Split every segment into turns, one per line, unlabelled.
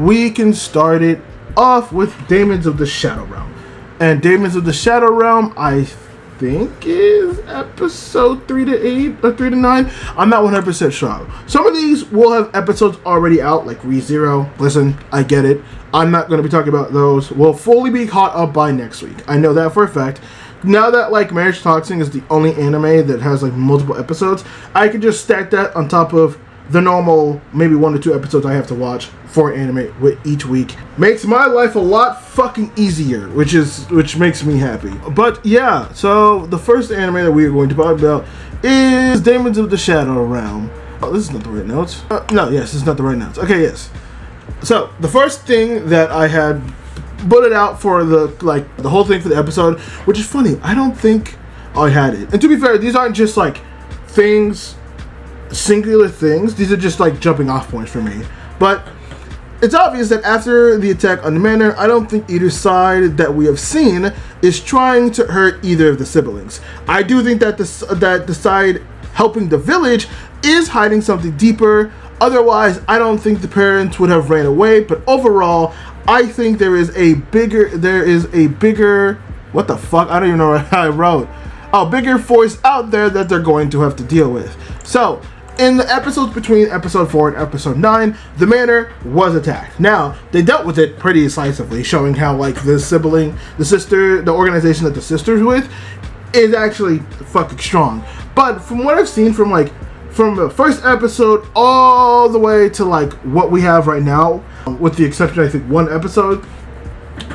we can start it off with Daemons of the Shadow Realm. And Daemons of the Shadow Realm, I think is episode 3 to 8 or 3 to 9. I'm not 100% sure. Some of these will have episodes already out, like ReZero. Listen, I get it. I'm not going to be talking about those. We'll fully be caught up by next week. I know that for a fact. Now that like Marriage Toxin is the only anime that has like multiple episodes, I can just stack that on top of the normal maybe 1 or 2 episodes I have to watch for anime with each week. Makes my life a lot fucking easier, which makes me happy. But yeah, so the first anime that we are going to talk about is Daemons of the Shadow Realm. Oh, this is not the right notes. Yes, this is not the right notes. Okay, yes. So the first thing that I had put it out for the whole thing for the episode, which is funny, I don't think I had it. And to be fair, these aren't just like things, singular things. These are just like jumping off points for me. But it's obvious that after the attack on the manor, I don't think either side that we have seen is trying to hurt either of the siblings. I do think that the side helping the village is hiding something deeper. Otherwise, I don't think the parents would have ran away. But overall, I think there is a bigger, what the fuck? I don't even know what I wrote. A bigger force out there that they're going to have to deal with. So, in the episodes between episode 4 and episode 9, the manor was attacked. Now, they dealt with it pretty decisively, showing how like the organization that the sister's with is actually fucking strong. But from what I've seen from the first episode all the way to like what we have right now, with the exception I think 1 episode,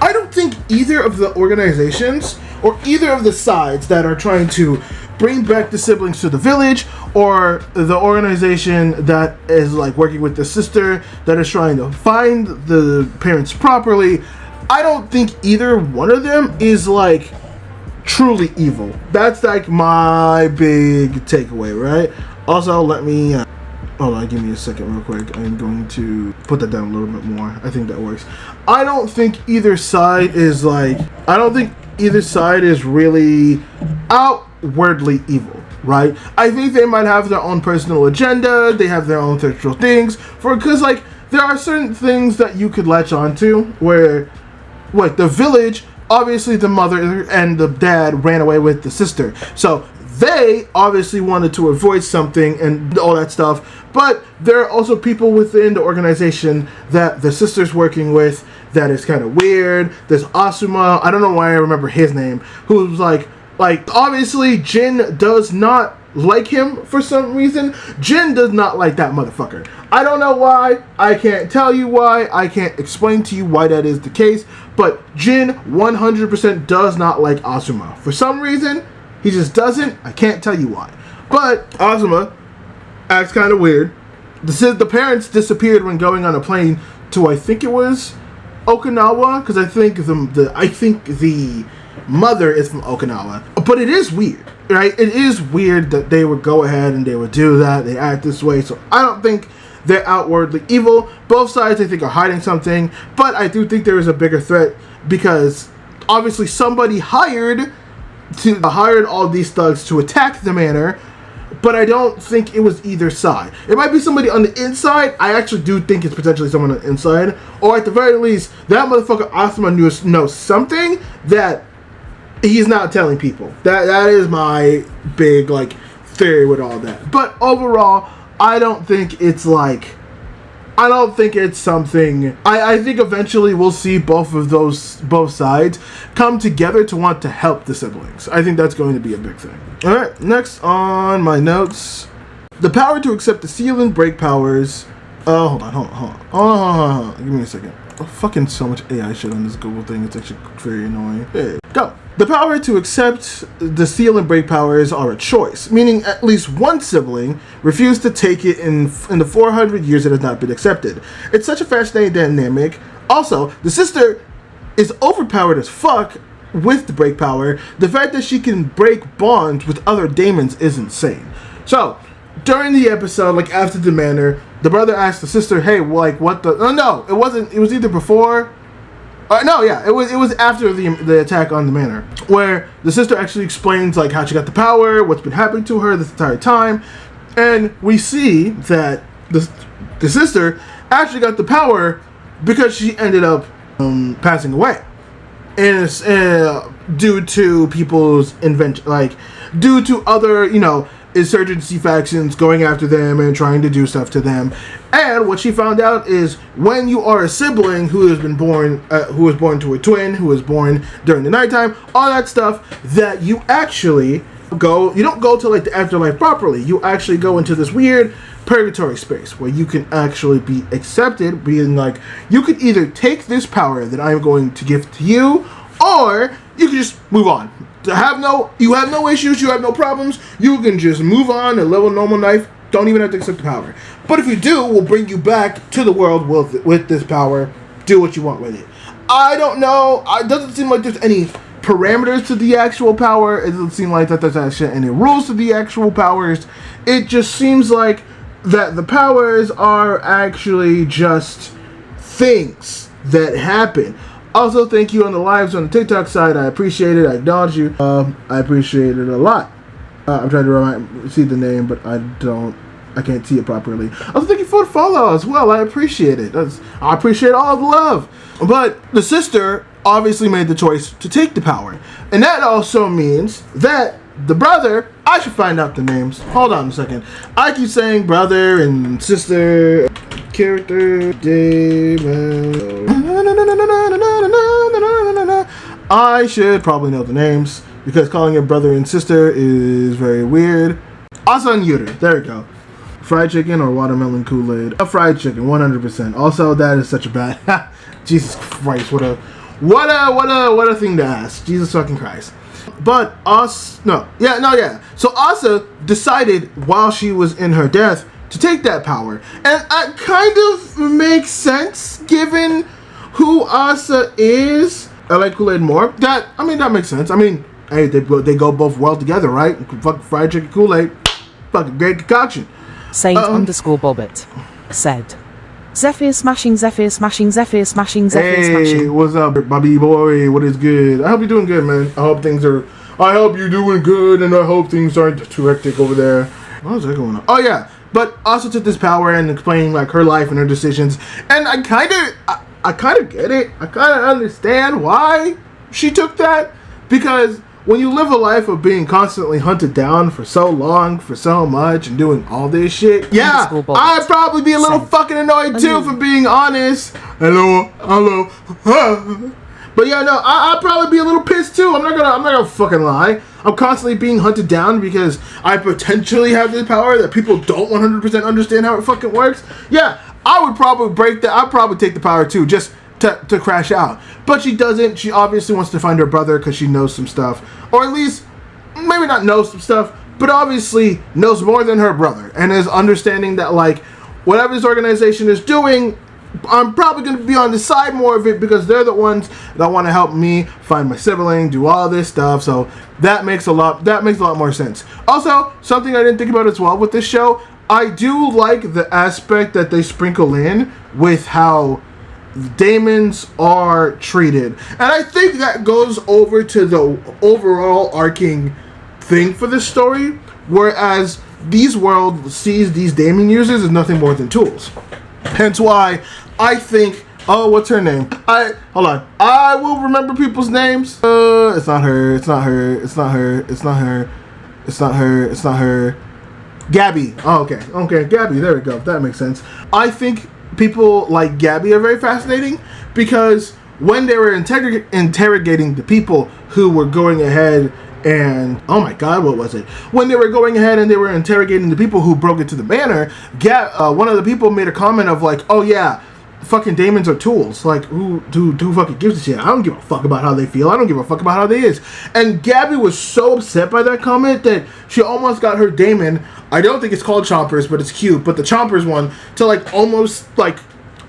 I don't think either of the organizations or either of the sides that are trying to bring back the siblings to the village, or the organization that is like working with the sister that is trying to find the parents properly, I don't think either one of them is like truly evil. That's like my big takeaway, right? Also, let me hold on, give me a second real quick. I'm going to put that down a little bit more. I think that works. I don't think either side is really outwardly evil, right? I think they might have their own personal agenda. They have their own sexual things, because like there are certain things that you could latch onto where, like the village, obviously the mother and the dad ran away with the sister, so they obviously wanted to avoid something and all that stuff. But there are also people within the organization that the sister's working with that is kind of weird. There's Asuma, I don't know why I remember his name, who's like obviously Jin does not like him for some reason. Jin does not like that motherfucker. I don't know why. I can't tell you why. I can't explain to you why that is the case. But Jin 100% does not like Asuma. For some reason, he just doesn't. I can't tell you why. But Asuma acts kind of weird. The parents disappeared when going on a plane to, I think it was Okinawa, because I think the mother is from Okinawa. But it is weird, right? It is weird that they would go ahead and they would do that. They act this way. So I don't think they're outwardly evil. Both sides, I think, are hiding something. But I do think there is a bigger threat, because obviously somebody hired all these thugs to attack the manor, but I don't think it was either side. It might be somebody on the inside. I actually do think it's potentially someone on the inside, or at the very least, that motherfucker Asuma knows something that he's not telling people. That is my big like theory with all that. But overall, I don't think it's something. I think eventually we'll see both sides come together to want to help the siblings. I think that's going to be a big thing. Alright, next on my notes. The power to accept the seal and break powers. Hold on. Give me a second. Oh, fucking so much AI shit on this Google thing. It's actually very annoying. Hey, go. The power to accept the seal and break powers are a choice, meaning at least one sibling refused to take it in the 400 years it has not been accepted. It's such a fascinating dynamic. Also, the sister is overpowered as fuck with the break power. The fact that she can break bonds with other Daemons is insane. So, during the episode, like after the manor, the brother asked the sister, "Hey, like what the?" No, it wasn't. It was either before. It was after the attack on the manor, where the sister actually explains like how she got the power, what's been happening to her this entire time, and we see that the sister actually got the power because she ended up passing away. And it's due to people's invention, like due to other, you know, insurgency factions going after them and trying to do stuff to them. And what she found out is when you are a sibling who has been born, who was born to a twin, who was born during the nighttime, all that stuff, that you actually you don't go to like the afterlife properly. You actually go into this weird purgatory space where you can actually be accepted, being like, you could either take this power that I'm going to give to you, or you can just move on. You have no issues, you have no problems, you can just move on and live a normal life, don't even have to accept the power. But if you do, we'll bring you back to the world with this power, do what you want with it. I don't know, it doesn't seem like there's any parameters to the actual power, it doesn't seem like that there's actually any rules to the actual powers. It just seems like that the powers are actually just things that happen. Also, thank you on the lives on the TikTok side. I appreciate it. I acknowledge you. I appreciate it a lot. I'm trying to see the name, but I can't see it properly. Also, thank you for the follow as well. I appreciate it. I appreciate all the love. But the sister obviously made the choice to take the power. And that also means that the brother, I should find out the names. Hold on a second. I keep saying brother and sister, character, Daemons. I should probably know the names because calling it brother and sister is very weird. Asa and Yuter, there we go. Fried chicken or watermelon Kool-Aid? A fried chicken, 100%. Also, that is such a bad. Jesus Christ, what a thing to ask. Jesus fucking Christ. But So Asa decided while she was in her death to take that power, and it kind of makes sense given who Asa is. I like Kool-Aid more. That makes sense. I mean, hey, they go both well together, right? Fucking fried chicken Kool-Aid, fucking great concoction.
Saint_Bobbit said, Zephyr smashing, Zephyr smashing, Zephyr smashing, Zephyr smashing.
Hey, what's up, Bobby boy? What is good? I hope you're doing good, man. I hope you're doing good, and I hope things aren't too hectic over there. What is that going on? Oh yeah, but also took this power and explaining like her life and her decisions, and I kind of get it. I kind of understand why she took that, because when you live a life of being constantly hunted down for so long, for so much, and doing all this shit, yeah, I'd probably be a little fucking annoyed too, for being honest. Hello. But yeah, no, I'd probably be a little pissed too. I'm not gonna fucking lie. I'm constantly being hunted down because I potentially have this power that people don't 100% understand how it fucking works. Yeah, I would probably I'd probably take the power too, just to crash out. But she doesn't. She obviously wants to find her brother because she knows some stuff. Or at least, maybe not knows some stuff, but obviously knows more than her brother. And is understanding that, like, whatever this organization is doing, I'm probably going to be on the side more of it because they're the ones that want to help me find my sibling, do all this stuff. So that makes a lot more sense. Also, something I didn't think about as well with this show, I do like the aspect that they sprinkle in with how Daemons are treated. And I think that goes over to the overall arcing thing for this story, whereas these world sees these Daemon users as nothing more than tools. Hence why I think, what's her name? Hold on. I will remember people's names. It's not her. Gabby. Oh, okay, Gabby. There we go. That makes sense. I think people like Gabby are very fascinating because when they were interrogating the people who were going ahead and, oh my god, what was it? When they were going ahead and they were interrogating the people who broke into the manor, one of the people made a comment of like, oh yeah, fucking Daemons are tools. Like, who fucking gives a shit? I don't give a fuck about how they feel. I don't give a fuck about how they is. And Gabby was so upset by that comment that she almost got her Daemon, I don't think it's called Chompers, but it's cute, but the Chompers one, to like almost like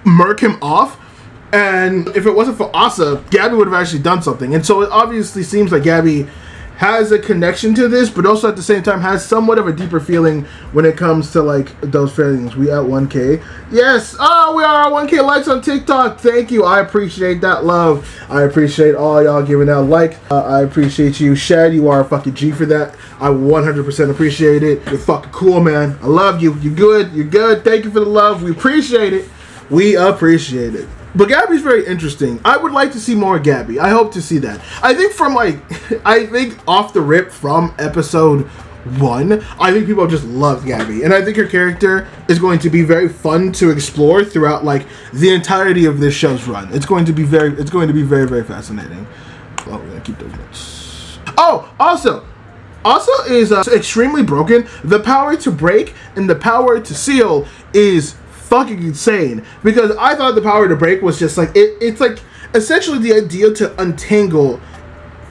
murk him off. And if it wasn't for Asa, Gabby would have actually done something. And so it obviously seems like Gabby has a connection to this, but also at the same time has somewhat of a deeper feeling when it comes to like those feelings. We at 1K. Yes, we are at 1K likes on TikTok. Thank you. I appreciate that love. I appreciate all y'all giving out like. I appreciate you, Shed. You are a fucking G for that. I 100% appreciate it. You're fucking cool, man. I love you. You're good. You're good. Thank you for the love. We appreciate it. We appreciate it. But Gabby's very interesting. I would like to see more Gabby. I hope to see that. I think I think off the rip from episode 1, I think people just love Gabby. And I think her character is going to be very fun to explore throughout like the entirety of this show's run. It's going to be very, very fascinating. Oh, we're gonna keep those notes. Oh, also is extremely broken. The power to break and the power to seal is fucking insane, because I thought the power to break was just like it's like essentially the idea to untangle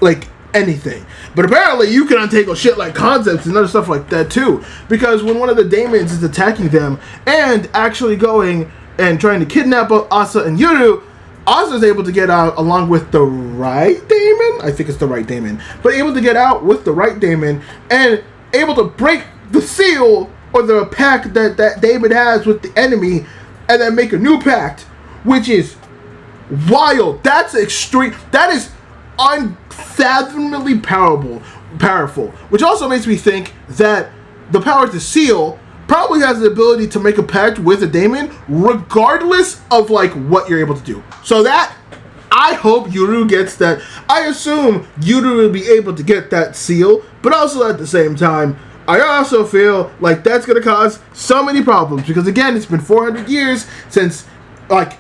like anything, but apparently you can untangle shit like concepts and other stuff like that too, because when one of the Daemons is attacking them and actually going and trying to kidnap Asa and Yuru, Asa is able to get out along with the right Daemon, I think it's the right Daemon, but able to get out with the right Daemon and able to break the seal or the pact that Daemon has with the enemy, and then make a new pact, which is wild. That's extreme. That is unfathomably powerful. Which also makes me think that the power to seal probably has the ability to make a pact with a Daemon, regardless of like what you're able to do. So that I hope Yuru gets that. I assume Yuru will be able to get that seal, but also at the same time, I also feel like that's going to cause so many problems, because again, it's been 400 years since like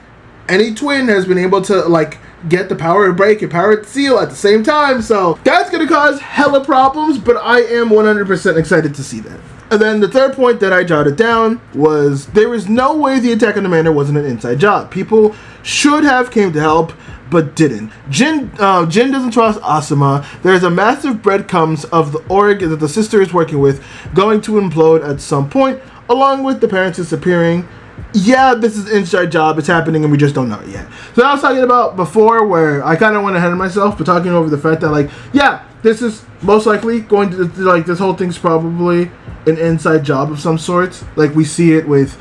any twin has been able to like get the power to break and power to seal at the same time, so that's going to cause hella problems, but I am 100% excited to see that. And then the third point that I jotted down was there is no way the attack on the manor wasn't an inside job. People should have came to help, but didn't. Jin doesn't trust Asuma. There's a massive breadcrumbs of the org that the sister is working with going to implode at some point, along with the parents disappearing. Yeah, this is an inside job. It's happening and we just don't know it yet. So I was talking about before where I kind of went ahead of myself, but talking over the fact that like, yeah, this is most likely going to, like, this whole thing's probably an inside job of some sort. Like, we see it with,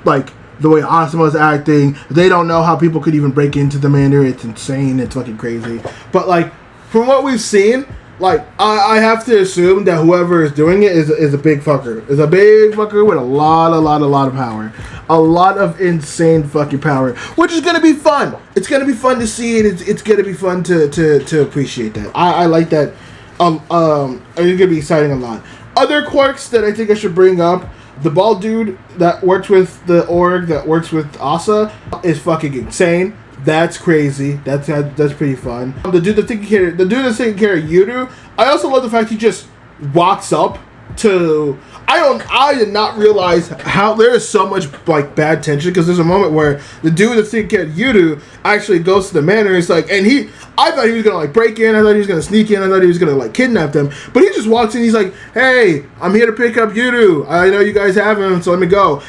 like, the way Asuma's acting. They don't know how people could even break into the manor. It's insane. It's fucking crazy. But, like, from what we've seen, like, I have to assume that whoever is doing it is a big fucker. Is a big fucker with a lot of power. A lot of insane fucking power. Which is going to be fun. It's going to be fun to see, and it's going to be fun to appreciate that. I like that. It's going to be exciting a lot. Other quirks that I think I should bring up. The bald dude that works with the org, that works with Asa, is fucking insane. That's crazy. That's pretty fun. The dude that's taking care of Yuru. I also love the fact he just walks up to. I did not realize how there is so much like bad tension, because there's a moment where the dude that's taking care of Yuru actually goes to the manor. It's like, and I thought he was gonna like break in. I thought he was gonna sneak in. I thought he was gonna like kidnap them. But he just walks in. He's like, "Hey, I'm here to pick up Yuru. I know you guys have him, so let me go."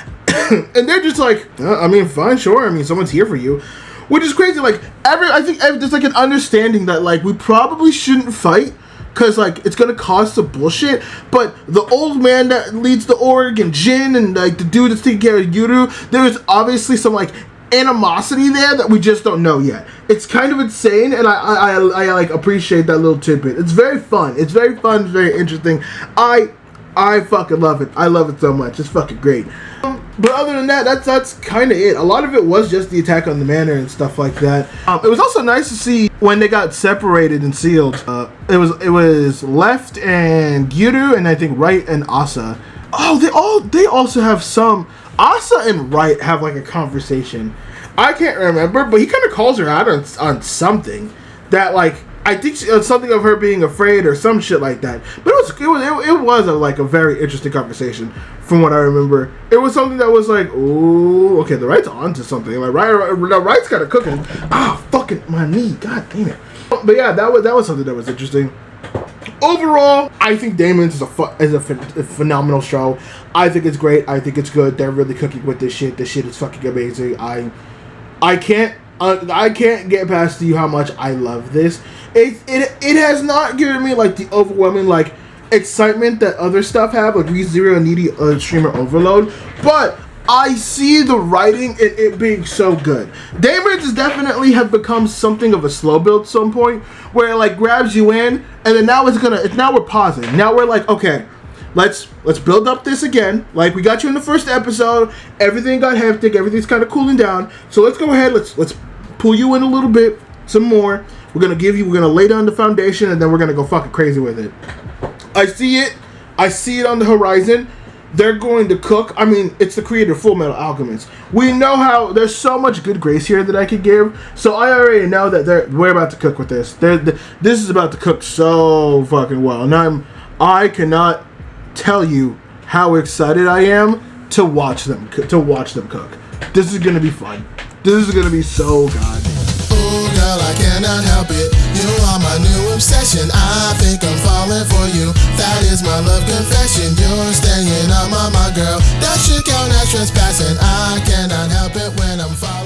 And they're just like, I mean, fine, sure. I mean, someone's here for you. Which is crazy. Like, I think there's like an understanding that like we probably shouldn't fight, because like it's gonna cause some bullshit. But the old man that leads the org and Jin and like the dude that's taking care of Yuru, there is obviously some like animosity there that we just don't know yet. It's kind of insane, and I like appreciate that little tidbit. It's very fun. It's very fun. It's very interesting. I fucking love it. I love it so much. It's fucking great. But other than that, that's kind of it. A lot of it was just the attack on the manor and stuff like that. It was also nice to see when they got separated and sealed. It was Left and Gyuru, and I think Right and Asa. Oh, they also have some. Asa and Right have like a conversation. I can't remember, but he kind of calls her out on something that like. I think it's something of her being afraid or some shit like that. But it was a very interesting conversation from what I remember. It was something that was like, oh, okay, the Right's onto something. Like the Right's kind of cooking. Fucking my knee, god damn it. But yeah, that was something that was interesting. Overall, I think Daemons is a phenomenal show. I think it's great. I think it's good. They're really cooking with this shit. This shit is fucking amazing. I can't get past you how much I love this. It has not given me like the overwhelming like excitement that other stuff have, like ReZero and Needy Streamer Overload, but I see the writing and it being so good. Daemons definitely have become something of a slow build at some point, where it like grabs you in, and then now we're pausing. Now we're like, okay, let's build up this again. Like, we got you in the first episode, everything got hectic, everything's kind of cooling down, so let's go ahead, let's pull you in a little bit, some more. We're gonna lay down the foundation, and then we're gonna go fucking crazy with it. I see it on the horizon. They're going to cook. I mean, it's the creator of Full Metal Alchemist. We know how there's so much good grace here that I could give. So I already know that we're about to cook with this. This is about to cook so fucking well, and I cannot tell you how excited I am to watch them cook. This is gonna be fun. This is gonna be so goddamn.
Ooh, girl, I cannot help it. You are my new obsession. I think I'm falling for you. That is my love confession. You're staying on my girl. That should count as trespassing. I cannot help it when I'm falling.